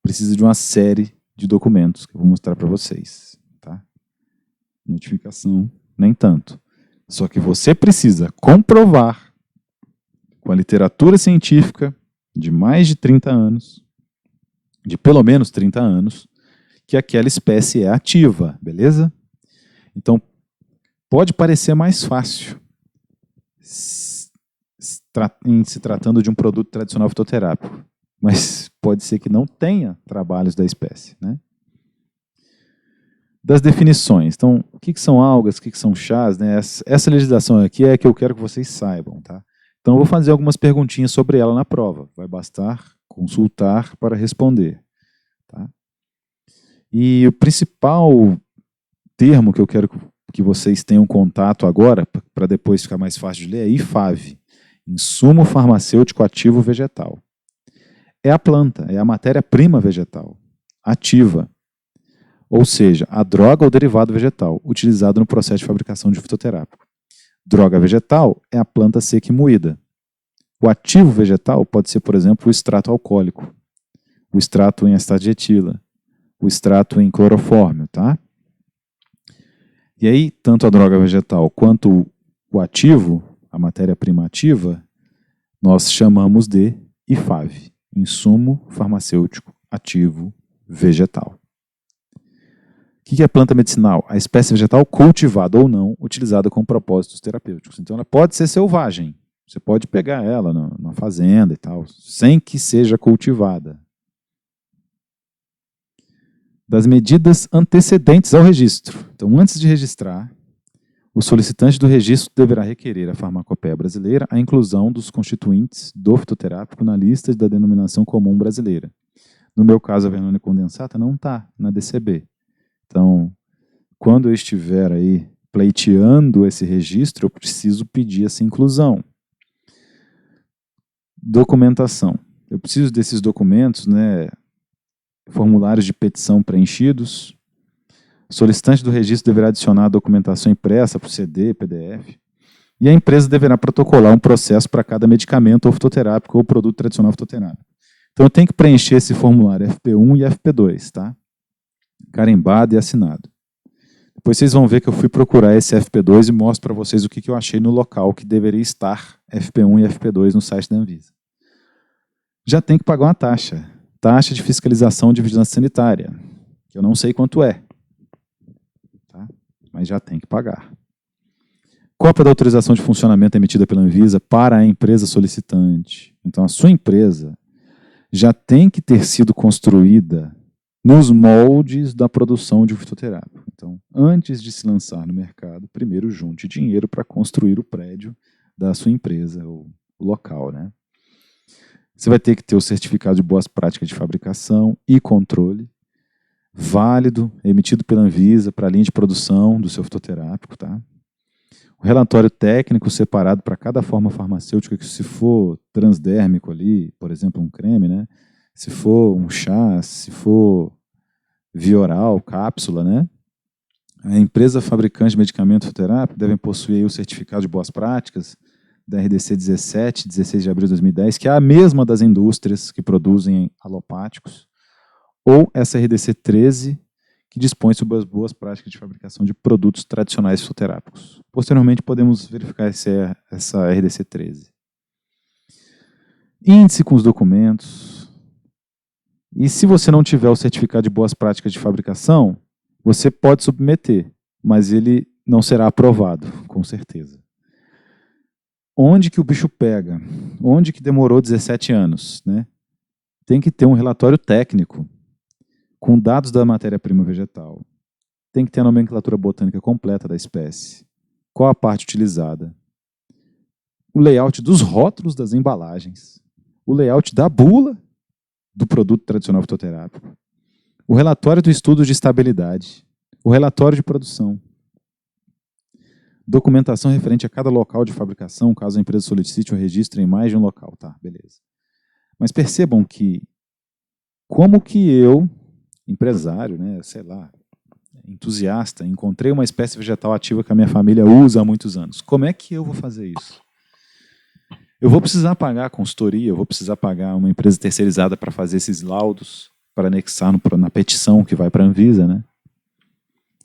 precisa de uma série de documentos que eu vou mostrar para vocês, tá? Notificação, nem tanto. Só que você precisa comprovar com a literatura científica de mais de 30 anos, de pelo menos 30 anos, que aquela espécie é ativa, beleza? Então, pode parecer mais fácil em se tratando de um produto tradicional fitoterápico, mas pode ser que não tenha trabalhos da espécie, né? Das definições. Então, o que são algas, o que são chás, né? Essa legislação aqui é a que eu quero que vocês saibam, tá? Então, eu vou fazer algumas perguntinhas sobre ela na prova. Vai bastar consultar para responder, tá? E o principal termo que eu quero que vocês tenham contato agora, para depois ficar mais fácil de ler, é IFAV, Insumo Farmacêutico Ativo Vegetal. É a planta, é a matéria-prima vegetal, ativa, ou seja, a droga ou derivado vegetal, utilizado no processo de fabricação de fitoterápico. Droga vegetal é a planta seca e moída. O ativo vegetal pode ser, por exemplo, o extrato alcoólico, o extrato em acetate de etila, o extrato em clorofórmio, tá? E aí, tanto a droga vegetal quanto o ativo, a matéria-prima ativa, nós chamamos de IFAV, Insumo Farmacêutico Ativo Vegetal. O que é planta medicinal? A espécie vegetal cultivada ou não, utilizada com propósitos terapêuticos. Então ela pode ser selvagem, você pode pegar ela na fazenda e tal, sem que seja cultivada. Das medidas antecedentes ao registro. Então, antes de registrar, o solicitante do registro deverá requerer à Farmacopeia Brasileira a inclusão dos constituintes do fitoterápico na lista da denominação comum brasileira. No meu caso, a vernônia condensata não está na DCB. Então, quando eu estiver aí pleiteando esse registro, eu preciso pedir essa inclusão. Documentação. Eu preciso desses documentos, né? Formulários de petição preenchidos. O solicitante do registro deverá adicionar a documentação impressa por CD, PDF. E a empresa deverá protocolar um processo para cada medicamento ou fitoterápico ou produto tradicional fitoterápico. Então eu tenho que preencher esse formulário FP1 e FP2, tá? Carimbado e assinado. Depois vocês vão ver que eu fui procurar esse FP2 e mostro para vocês o que eu achei no local que deveria estar FP1 e FP2 no site da Anvisa. Já tem que pagar uma taxa. Taxa de fiscalização de vigilância sanitária, que eu não sei quanto é, tá? Mas já tem que pagar. Cópia da autorização de funcionamento emitida pela Anvisa para a empresa solicitante. Então, a sua empresa já tem que ter sido construída nos moldes da produção de um fitoterápico. Então, antes de se lançar no mercado, primeiro junte dinheiro para construir o prédio da sua empresa, o local, né? Você vai ter que ter o certificado de boas práticas de fabricação e controle, válido, emitido pela Anvisa para a linha de produção do seu fitoterápico, tá? O relatório técnico separado para cada forma farmacêutica, que se for transdérmico ali, por exemplo, um creme, né? Se for um chá, se for via oral, cápsula, né? A empresa fabricante de medicamento fitoterápico deve possuir o certificado de boas práticas da RDC 17, 16 de abril de 2010, que é a mesma das indústrias que produzem alopáticos, ou essa RDC 13, que dispõe sobre as boas práticas de fabricação de produtos tradicionais fitoterápicos. Posteriormente, podemos verificar essa RDC 13. Índice com os documentos. E se você não tiver o certificado de boas práticas de fabricação, você pode submeter, mas ele não será aprovado, com certeza. Onde que o bicho pega? Onde que demorou 17 anos, né? Tem que ter um relatório técnico com dados da matéria-prima vegetal. Tem que ter a nomenclatura botânica completa da espécie. Qual a parte utilizada? O layout dos rótulos das embalagens. O layout da bula do produto tradicional fitoterápico. O relatório do estudo de estabilidade. O relatório de produção. Documentação referente a cada local de fabricação, caso a empresa solicite o registro em mais de um local. Tá, beleza. Mas percebam que, como que eu, empresário, né, sei lá, entusiasta, encontrei uma espécie vegetal ativa que a minha família usa há muitos anos. Como é que eu vou fazer isso? Eu vou precisar pagar a consultoria, eu vou precisar pagar uma empresa terceirizada para fazer esses laudos, para anexar na petição que vai para a Anvisa, né?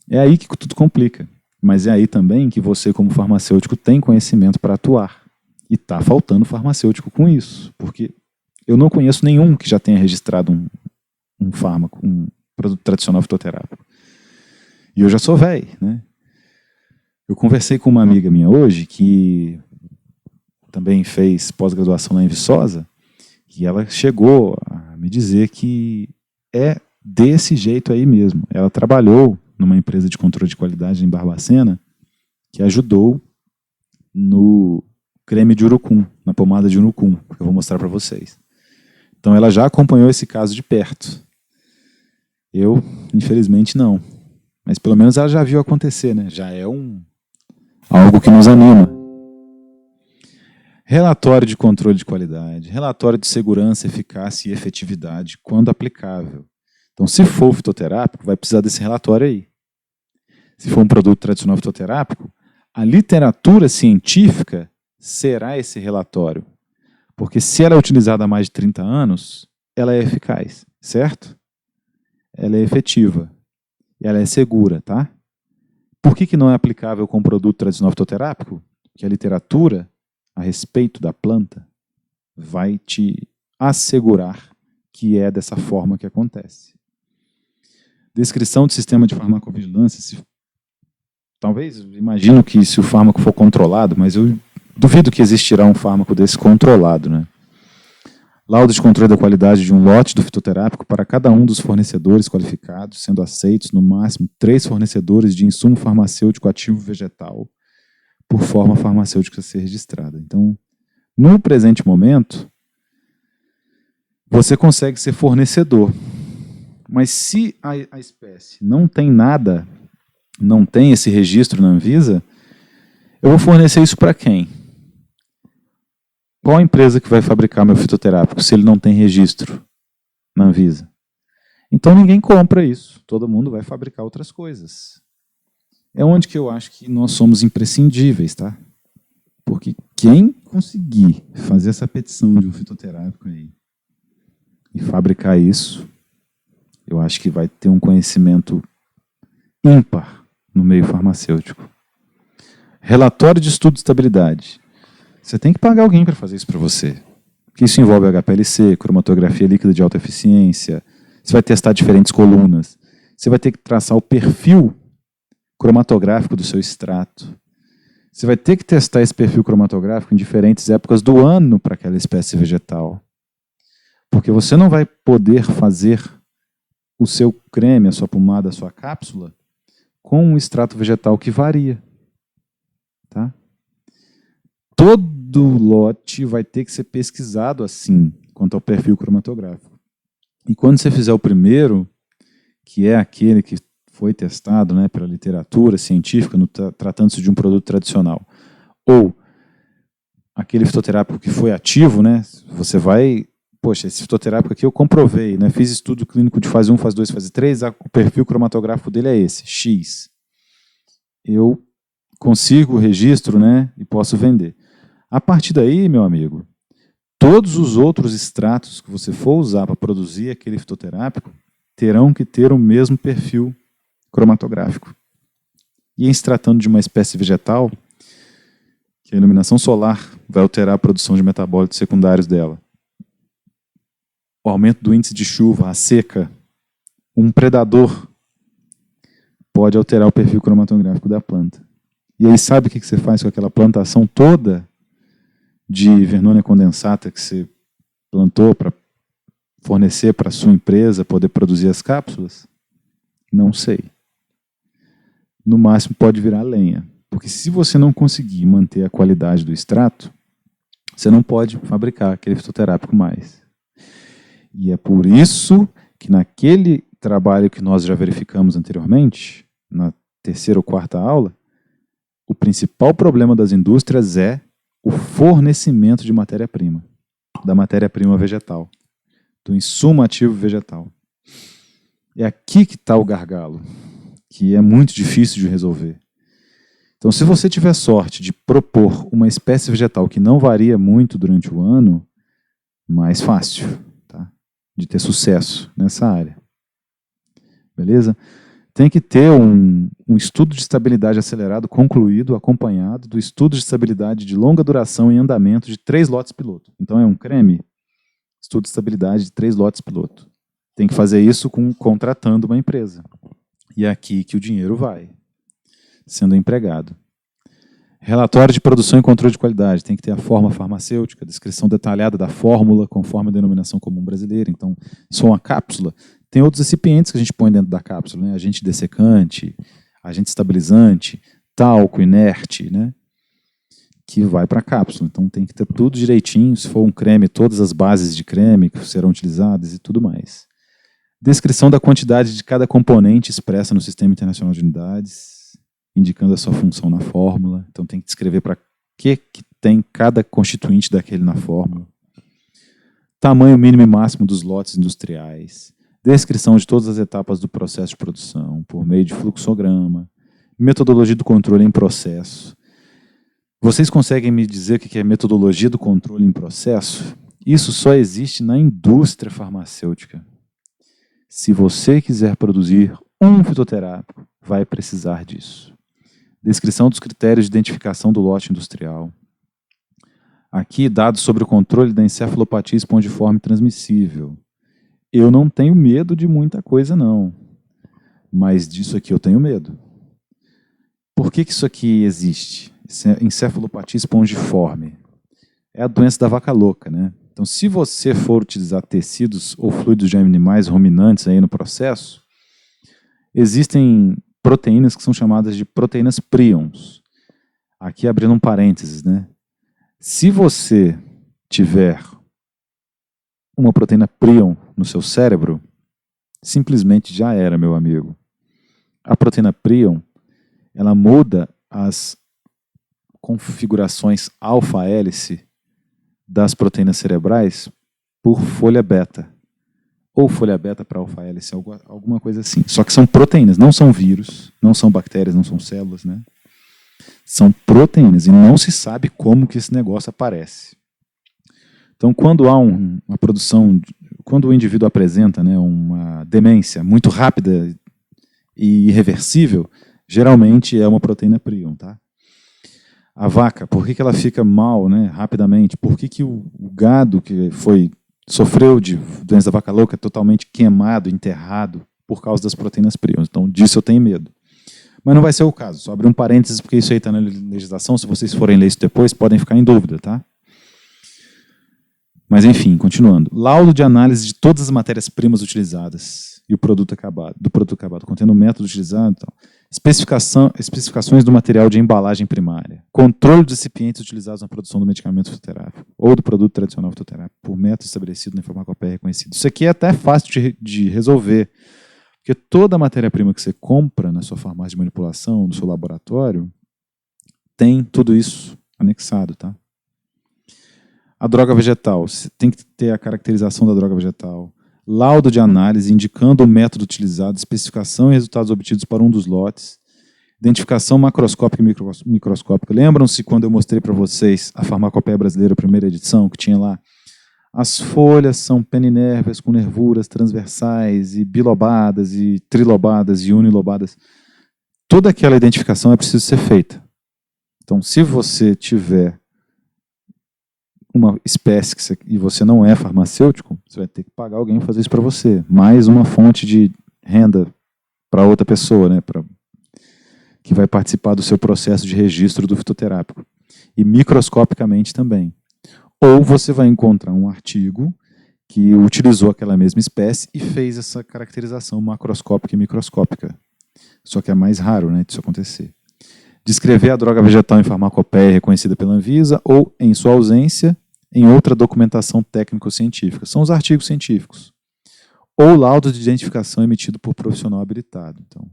É aí que tudo complica. Mas é aí também que você, como farmacêutico, tem conhecimento para atuar. E está faltando farmacêutico com isso. Porque eu não conheço nenhum que já tenha registrado um fármaco, um produto tradicional fitoterápico. E eu já sou velho, né? Eu conversei com uma amiga minha hoje que também fez pós-graduação na Viçosa e ela chegou a me dizer que é desse jeito aí mesmo. Ela trabalhou numa empresa de controle de qualidade em Barbacena que ajudou no creme de urucum, na pomada de urucum, que eu vou mostrar para vocês. Então ela já acompanhou esse caso de perto. Eu, infelizmente, não. Mas pelo menos ela já viu acontecer, né? Já é algo que nos anima. Relatório de controle de qualidade, relatório de segurança, eficácia e efetividade, quando aplicável. Então, se for fitoterápico, vai precisar desse relatório aí. Se for um produto tradicional fitoterápico, a literatura científica será esse relatório. Porque se ela é utilizada há mais de 30 anos, ela é eficaz, certo? Ela é efetiva. Ela é segura, tá? Por que não é aplicável com produto tradicional fitoterápico? Porque a literatura a respeito da planta vai te assegurar que é dessa forma que acontece. Descrição do sistema de farmacovigilância. Talvez, imagino que se o fármaco for controlado, mas eu duvido que existirá um fármaco desse controlado, né? Laudo de controle da qualidade de um lote do fitoterápico para cada um dos fornecedores qualificados, sendo aceitos no máximo 3 fornecedores de insumo farmacêutico ativo vegetal por forma farmacêutica a ser registrada. Então, no presente momento, você consegue ser fornecedor. Mas se a espécie não tem nada, não tem esse registro na Anvisa, eu vou fornecer isso para quem? Qual a empresa que vai fabricar meu fitoterápico se ele não tem registro na Anvisa? Então ninguém compra isso. Todo mundo vai fabricar outras coisas. É onde que eu acho que nós somos imprescindíveis, tá? Porque quem conseguir fazer essa petição de um fitoterápico aí e fabricar isso, eu acho que vai ter um conhecimento ímpar no meio farmacêutico. Relatório de estudo de estabilidade. Você tem que pagar alguém para fazer isso para você. Porque isso envolve HPLC, cromatografia líquida de alta eficiência. Você vai testar diferentes colunas. Você vai ter que traçar o perfil cromatográfico do seu extrato. Você vai ter que testar esse perfil cromatográfico em diferentes épocas do ano para aquela espécie vegetal. Porque você não vai poder fazer o seu creme, a sua pomada, a sua cápsula com um extrato vegetal que varia. Tá? Todo lote vai ter que ser pesquisado assim, quanto ao perfil cromatográfico. E quando você fizer o primeiro, que é aquele que foi testado, né, pela literatura científica, tratando-se de um produto tradicional, ou aquele fitoterápico que foi ativo, né, você vai, poxa, esse fitoterápico aqui eu comprovei, né, fiz estudo clínico de fase 1, fase 2, fase 3, o perfil cromatográfico dele é esse, X. Eu consigo o registro, né, e posso vender. A partir daí, meu amigo, todos os outros extratos que você for usar para produzir aquele fitoterápico terão que ter o mesmo perfil cromatográfico. E em se tratando de uma espécie vegetal, que a iluminação solar vai alterar a produção de metabólitos secundários dela. O aumento do índice de chuva, a seca, um predador pode alterar o perfil cromatográfico da planta. E aí sabe o que você faz com aquela plantação toda de Vernonia condensata que você plantou para fornecer para a sua empresa poder produzir as cápsulas? Não sei. No máximo pode virar lenha. Porque se você não conseguir manter a qualidade do extrato, você não pode fabricar aquele fitoterápico mais. E é por isso que naquele trabalho que nós já verificamos anteriormente, na terceira ou quarta aula, o principal problema das indústrias é o fornecimento de matéria-prima, da matéria-prima vegetal, do insumo ativo vegetal. É aqui que está o gargalo, que é muito difícil de resolver. Então, se você tiver sorte de propor uma espécie vegetal que não varia muito durante o ano, mais fácil, tá? De ter sucesso nessa área. Beleza? Tem que ter um estudo de estabilidade acelerado concluído, acompanhado do estudo de estabilidade de longa duração em andamento de 3 lotes piloto. Então é um creme, estudo de estabilidade de 3 lotes piloto. Tem que fazer isso contratando uma empresa. E é aqui que o dinheiro vai, sendo empregado. Relatório de produção e controle de qualidade. Tem que ter a forma farmacêutica, descrição detalhada da fórmula, conforme a denominação comum brasileira. Então, só uma cápsula. Tem outros recipientes que a gente põe dentro da cápsula, né? Agente dessecante, agente estabilizante, talco inerte, né? Que vai para a cápsula. Então, tem que ter tudo direitinho. Se for um creme, todas as bases de creme que serão utilizadas e tudo mais. Descrição da quantidade de cada componente expressa no Sistema Internacional de Unidades, indicando a sua função na fórmula. Então tem que descrever para que tem cada constituinte daquele na fórmula. Tamanho mínimo e máximo dos lotes industriais. Descrição de todas as etapas do processo de produção, por meio de fluxograma. Metodologia do controle em processo. Vocês conseguem me dizer o que é metodologia do controle em processo? Isso só existe na indústria farmacêutica. Se você quiser produzir um fitoterápico, vai precisar disso. Descrição dos critérios de identificação do lote industrial. Aqui, dados sobre o controle da encefalopatia espongiforme transmissível. Eu não tenho medo de muita coisa, não. Mas disso aqui eu tenho medo. Por que isso aqui existe? Encefalopatia espongiforme. É a doença da vaca louca, né? Então, se você for utilizar tecidos ou fluidos de animais ruminantes aí no processo, existem proteínas que são chamadas de proteínas prions. Aqui abrindo um parênteses, né? Se você tiver uma proteína prion no seu cérebro, simplesmente já era, meu amigo. A proteína prion, ela muda as configurações alfa-hélice das proteínas cerebrais por folha beta. Ou folha beta para alfa-hélice, alguma coisa assim. Só que são proteínas, não são vírus, não são bactérias, não são células, né? São proteínas e não se sabe como que esse negócio aparece. Então, quando há uma produção, quando o indivíduo apresenta, né, uma demência muito rápida e irreversível, geralmente é uma proteína prion, tá? A vaca, por que ela fica mal, né, rapidamente? Por que o gado que sofreu de doença da vaca louca é totalmente queimado, enterrado por causa das proteínas prions? Então, disso eu tenho medo. Mas não vai ser o caso. Só abrir um parênteses, porque isso aí está na legislação. Se vocês forem ler isso depois, podem ficar em dúvida, tá? Mas, enfim, continuando. Laudo de análise de todas as matérias-primas utilizadas e o produto acabado, contendo o método utilizado. Então, especificações do material de embalagem primária. Controle dos recipientes utilizados na produção do medicamento fitoterápico ou do produto tradicional fitoterápico, por método estabelecido na farmacopeia reconhecido. Isso aqui é até fácil de resolver, porque toda a matéria-prima que você compra na sua farmácia de manipulação, no seu laboratório, tem tudo isso anexado, tá? A droga vegetal, você tem que ter a caracterização da droga vegetal, laudo de análise indicando o método utilizado, especificação e resultados obtidos para um dos lotes, identificação macroscópica e microscópica. Lembram-se quando eu mostrei para vocês a Farmacopeia Brasileira, primeira edição, que tinha lá as folhas são peninérveas com nervuras transversais e bilobadas e trilobadas e unilobadas. Toda aquela identificação é preciso ser feita. Então, se você tiver uma espécie e você não é farmacêutico, você vai ter que pagar alguém para fazer isso para você. Mais uma fonte de renda para outra pessoa, né, que vai participar do seu processo de registro do fitoterápico. E microscopicamente também. Ou você vai encontrar um artigo que utilizou aquela mesma espécie e fez essa caracterização macroscópica e microscópica. Só que é mais raro, né, disso acontecer. Descrever a droga vegetal em farmacopeia reconhecida pela Anvisa ou, em sua ausência, em outra documentação técnico-científica. São os artigos científicos. Ou laudo de identificação emitido por profissional habilitado. Então,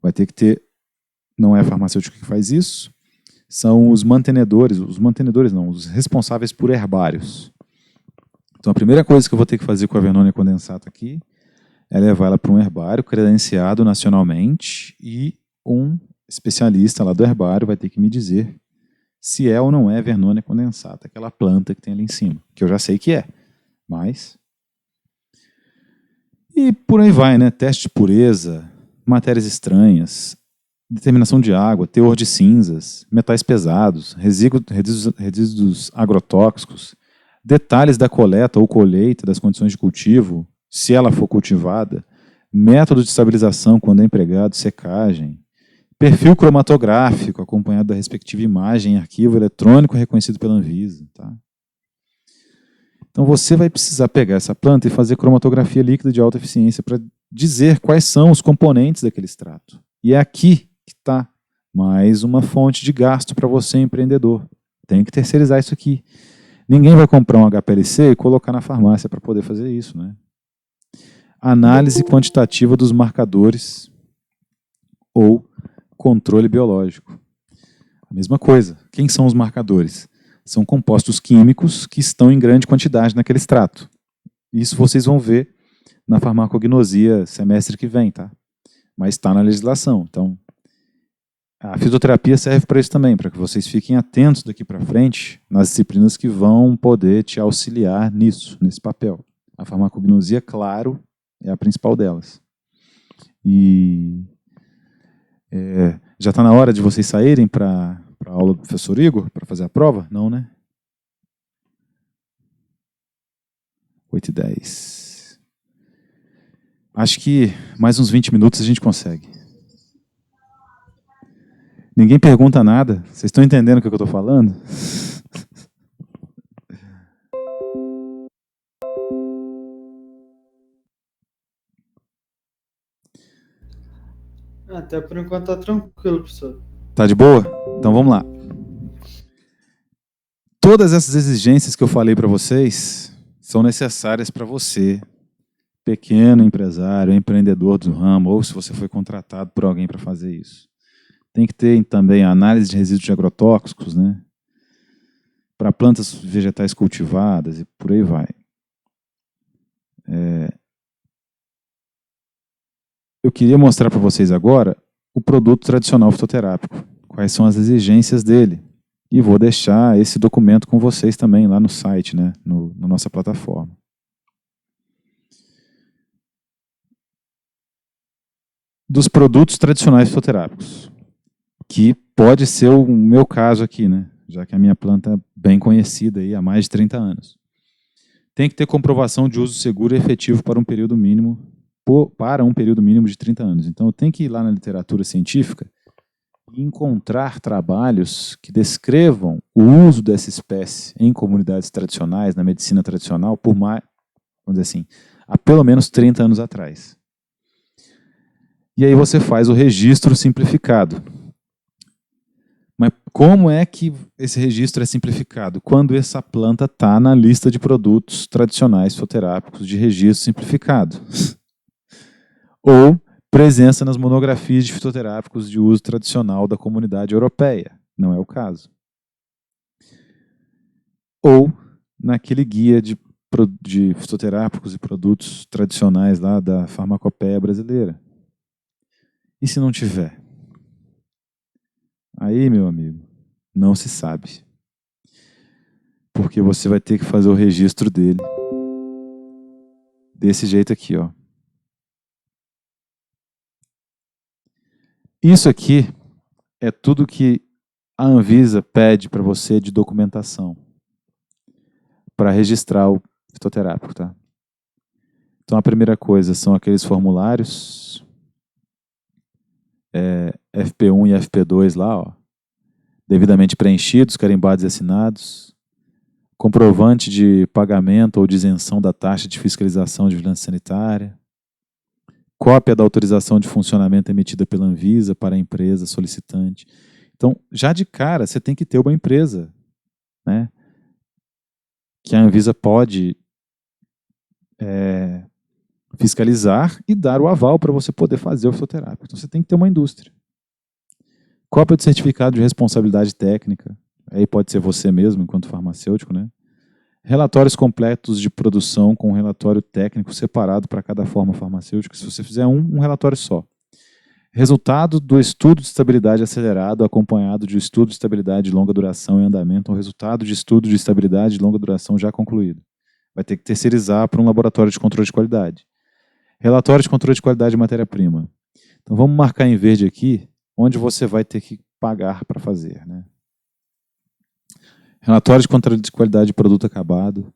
vai ter que ter, não é farmacêutico que faz isso, são os mantenedores não, os responsáveis por herbários. Então, a primeira coisa que eu vou ter que fazer com a Vernonia condensata aqui é levar ela para um herbário credenciado nacionalmente e um especialista lá do herbário vai ter que me dizer se é ou não é Vernonia condensata, aquela planta que tem ali em cima, que eu já sei que é, mas... E por aí vai, né? Teste de pureza, matérias estranhas, determinação de água, teor de cinzas, metais pesados, resíduos agrotóxicos, detalhes da coleta ou colheita das condições de cultivo, se ela for cultivada, método de estabilização quando é empregado, secagem, perfil cromatográfico acompanhado da respectiva imagem em arquivo eletrônico reconhecido pela Anvisa. Tá? Então você vai precisar pegar essa planta e fazer cromatografia líquida de alta eficiência para dizer quais são os componentes daquele extrato. E é aqui que está mais uma fonte de gasto para você, empreendedor. Tem que terceirizar isso aqui. Ninguém vai comprar um HPLC e colocar na farmácia para poder fazer isso, né? Análise quantitativa dos marcadores ou controle biológico. A mesma coisa. Quem são os marcadores? São compostos químicos que estão em grande quantidade naquele extrato. Isso vocês vão ver na farmacognosia semestre que vem, tá? Mas está na legislação. Então, a fitoterapia serve para isso também, para que vocês fiquem atentos daqui para frente nas disciplinas que vão poder te auxiliar nisso, nesse papel. A farmacognosia, claro, é a principal delas. E já está na hora de vocês saírem para a aula do professor Igor, para fazer a prova? Não, né? 8h10. Acho que mais uns 20 minutos a gente consegue. Ninguém pergunta nada. Vocês estão entendendo o que eu estou falando? Até por enquanto tá tranquilo, professor. Tá de boa? Então vamos lá. Todas essas exigências que eu falei para vocês são necessárias para você, pequeno empresário, empreendedor do ramo, ou se você foi contratado por alguém para fazer isso. Tem que ter também a análise de resíduos de agrotóxicos, né? Para plantas vegetais cultivadas e por aí vai. Eu queria mostrar para vocês agora o produto tradicional fitoterápico, quais são as exigências dele. E vou deixar esse documento com vocês também lá no site, né? Na nossa plataforma. Dos produtos tradicionais fitoterápicos, que pode ser o meu caso aqui, né? Já que a minha planta é bem conhecida aí há mais de 30 anos. Tem que ter comprovação de uso seguro e efetivo para um período mínimo de 30 anos. Então, eu tenho que ir lá na literatura científica e encontrar trabalhos que descrevam o uso dessa espécie em comunidades tradicionais, na medicina tradicional, por mais, vamos dizer assim, há pelo menos 30 anos atrás. E aí você faz o registro simplificado. Mas como é que esse registro é simplificado? Quando essa planta está na lista de produtos tradicionais fitoterápicos de registro simplificado. Ou presença nas monografias de fitoterápicos de uso tradicional da comunidade europeia. Não é o caso. Ou naquele guia de fitoterápicos e produtos tradicionais lá da farmacopeia brasileira. E se não tiver? Aí, meu amigo, não se sabe. Porque você vai ter que fazer o registro dele. Desse jeito aqui, ó. Isso aqui é tudo que a Anvisa pede para você de documentação para registrar o fitoterápico, tá? Então a primeira coisa são aqueles formulários FP1 e FP2 lá, ó, devidamente preenchidos, carimbados e assinados, comprovante de pagamento ou de isenção da taxa de fiscalização de vigilância sanitária, cópia da autorização de funcionamento emitida pela Anvisa para a empresa solicitante. Então, já de cara, você tem que ter uma empresa, né, que a Anvisa pode fiscalizar e dar o aval para você poder fazer o fitoterápico. Então, você tem que ter uma indústria. Cópia do certificado de responsabilidade técnica. Aí pode ser você mesmo, enquanto farmacêutico, né? Relatórios completos de produção com relatório técnico separado para cada forma farmacêutica. Se você fizer um relatório só. Resultado do estudo de estabilidade acelerado acompanhado de estudo de estabilidade de longa duração em andamento ou resultado de estudo de estabilidade de longa duração já concluído. Vai ter que terceirizar para um laboratório de controle de qualidade. Relatório de controle de qualidade de matéria-prima. Então vamos marcar em verde aqui onde você vai ter que pagar para fazer, né? Relatório de controle de qualidade de produto acabado,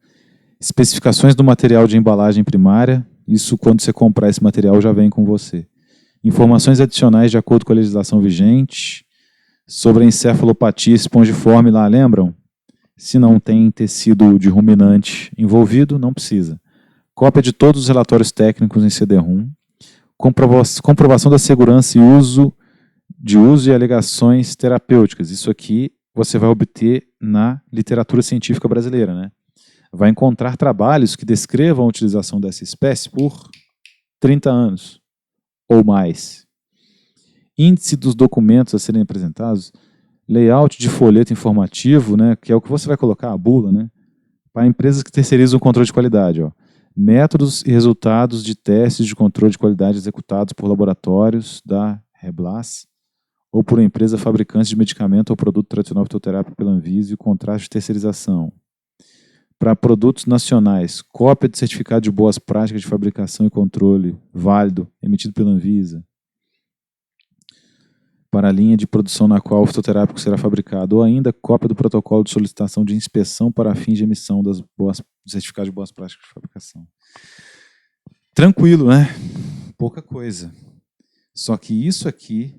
especificações do material de embalagem primária, isso quando você comprar esse material já vem com você. Informações adicionais de acordo com a legislação vigente, sobre a encefalopatia espongiforme lá, lembram? Se não tem tecido de ruminante envolvido, não precisa. Cópia de todos os relatórios técnicos em CD-ROM, comprovação da segurança de uso e alegações terapêuticas. Isso aqui você vai obter na literatura científica brasileira, né? Vai encontrar trabalhos que descrevam a utilização dessa espécie por 30 anos ou mais. Índice dos documentos a serem apresentados, layout de folheto informativo, né, que é o que você vai colocar, a bula, né, para empresas que terceirizam o controle de qualidade. Ó. Métodos e resultados de testes de controle de qualidade executados por laboratórios da Reblas ou por empresa fabricante de medicamento ou produto tradicional fitoterápico pela Anvisa e contrato de terceirização. Para produtos nacionais, cópia de certificado de boas práticas de fabricação e controle válido, emitido pela Anvisa. Para a linha de produção na qual o fitoterápico será fabricado, ou ainda cópia do protocolo de solicitação de inspeção para fins de emissão do certificado de boas práticas de fabricação. Tranquilo, né? Pouca coisa. Só que isso aqui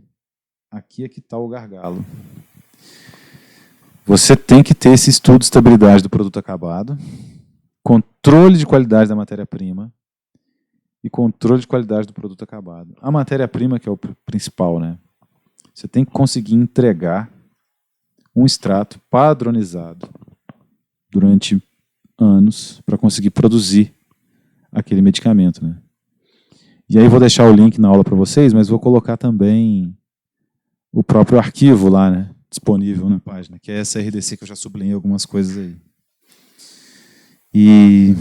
é que está o gargalo. Você tem que ter esse estudo de estabilidade do produto acabado, controle de qualidade da matéria-prima e controle de qualidade do produto acabado. A matéria-prima que é o principal, né? Você tem que conseguir entregar um extrato padronizado durante anos para conseguir produzir aquele medicamento, né? E aí vou deixar o link na aula para vocês, mas vou colocar também o próprio arquivo lá, né? Disponível na página, que é essa RDC que eu já sublinhei algumas coisas aí. E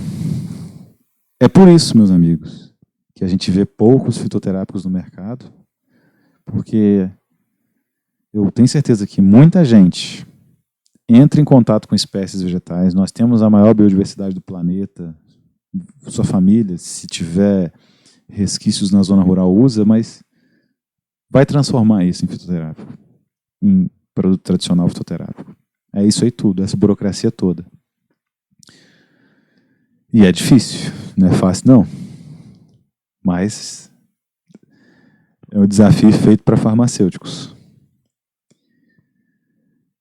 é por isso, meus amigos, que a gente vê poucos fitoterápicos no mercado, porque eu tenho certeza que muita gente entra em contato com espécies vegetais. Nós temos a maior biodiversidade do planeta. Sua família, se tiver resquícios na zona rural, usa, mas vai transformar isso em fitoterápico, em produto tradicional fitoterápico. É isso aí tudo, essa burocracia toda. E é difícil, não é fácil não. Mas é um desafio feito para farmacêuticos.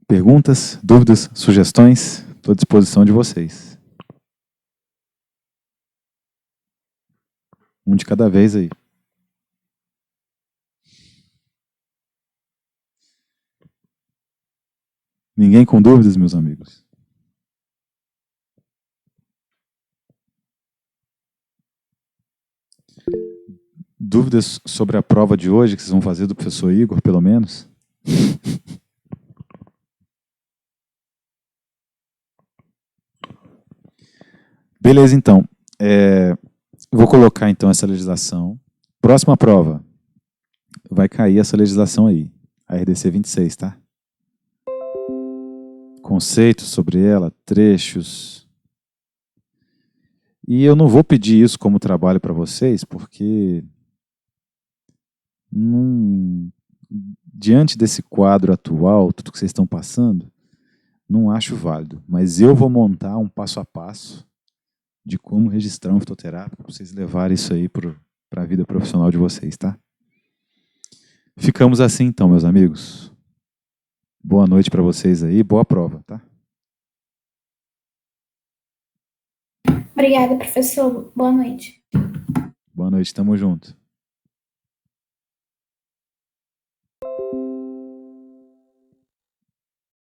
Perguntas, dúvidas, sugestões? Estou à disposição de vocês. Um de cada vez aí. Ninguém com dúvidas, meus amigos? Dúvidas sobre a prova de hoje que vocês vão fazer do professor Igor, pelo menos? Beleza, então. Vou colocar, então, essa legislação. Próxima prova. Vai cair essa legislação aí. A RDC 26, tá? Conceitos sobre ela, trechos. E eu não vou pedir isso como trabalho para vocês, porque diante desse quadro atual, tudo que vocês estão passando, não acho válido. Mas eu vou montar um passo a passo de como registrar um fitoterápico para vocês levarem isso aí para a vida profissional de vocês, tá? Ficamos assim então, meus amigos. Boa noite para vocês aí, boa prova, tá? Obrigada, professor. Boa noite. Boa noite, tamo junto.